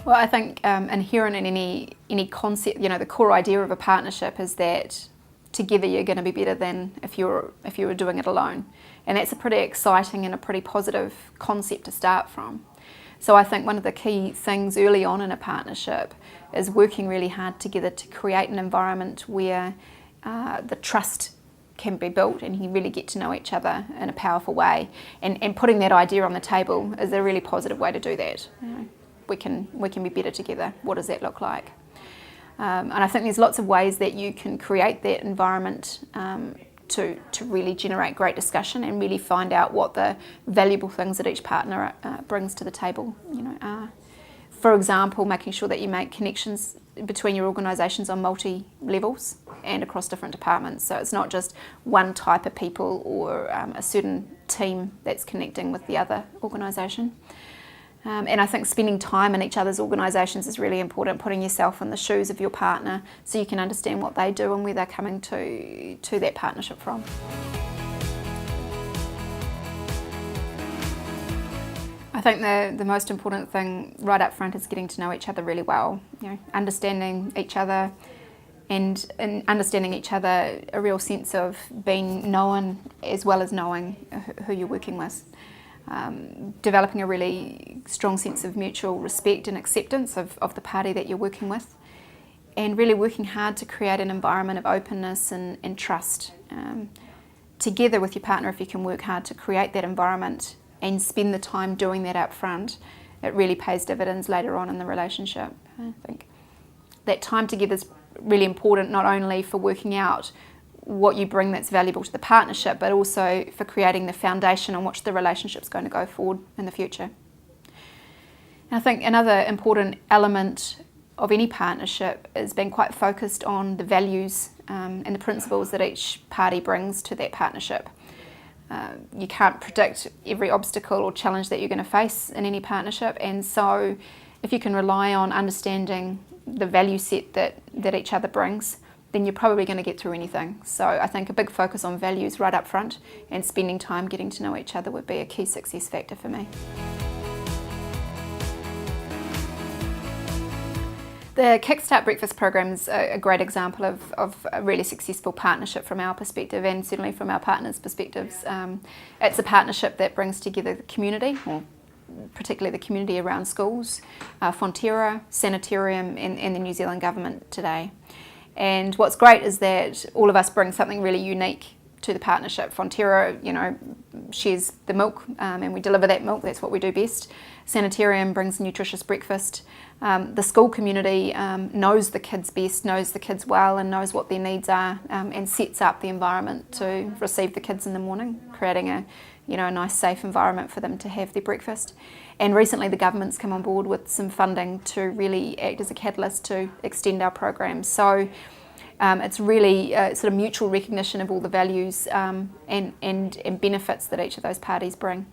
Well, I think inherent in any concept, the core idea of a partnership is that together you're going to be better than if you were doing it alone, and that's a pretty exciting and a pretty positive concept to start from. So I think one of the key things early on in a partnership is working really hard together to create an environment where the trust can be built and you really get to know each other in a powerful way, and putting that idea on the table is a really positive way to do that. We can be better together. What does that look like? And I think there's lots of ways that you can create that environment to really generate great discussion and really find out what the valuable things that each partner brings to the table are. For example, making sure that you make connections between your organisations on multi-levels and across different departments. So it's not just one type of people or a certain team that's connecting with the other organisation. And I think spending time in each other's organisations is really important, putting yourself in the shoes of your partner so you can understand what they do and where they're coming to that partnership from. I think the most important thing right up front is getting to know each other really well, understanding each other and understanding each other, a real sense of being known as well as knowing who you're working with. Developing a really strong sense of mutual respect and acceptance of the party that you're working with, and really working hard to create an environment of openness and trust. Together with your partner, if you can work hard to create that environment and spend the time doing that up front, it really pays dividends later on in the relationship. I think that time together is really important, not only for working out what you bring that's valuable to the partnership, but also for creating the foundation on which the relationship's going to go forward in the future. And I think another important element of any partnership is being quite focused on the values and the principles that each party brings to that partnership. You can't predict every obstacle or challenge that you're going to face in any partnership, and so if you can rely on understanding the value set that each other brings, then you're probably going to get through anything. So I think a big focus on values right up front and spending time getting to know each other would be a key success factor for me. The KickStart Breakfast program is a great example of a really successful partnership from our perspective, and certainly from our partners' perspectives. It's a partnership that brings together the community, or particularly the community around schools, Fonterra, Sanitarium and the New Zealand government today. And what's great is that all of us bring something really unique to the partnership. Fonterra, shares the milk and we deliver that milk. That's what we do best. Sanitarium brings a nutritious breakfast. The school community knows the kids best, knows the kids well, and knows what their needs are, and sets up the environment to receive the kids in the morning, creating a nice safe environment for them to have their breakfast. And recently the government's come on board with some funding to really act as a catalyst to extend our program. So it's really sort of mutual recognition of all the values and benefits that each of those parties bring.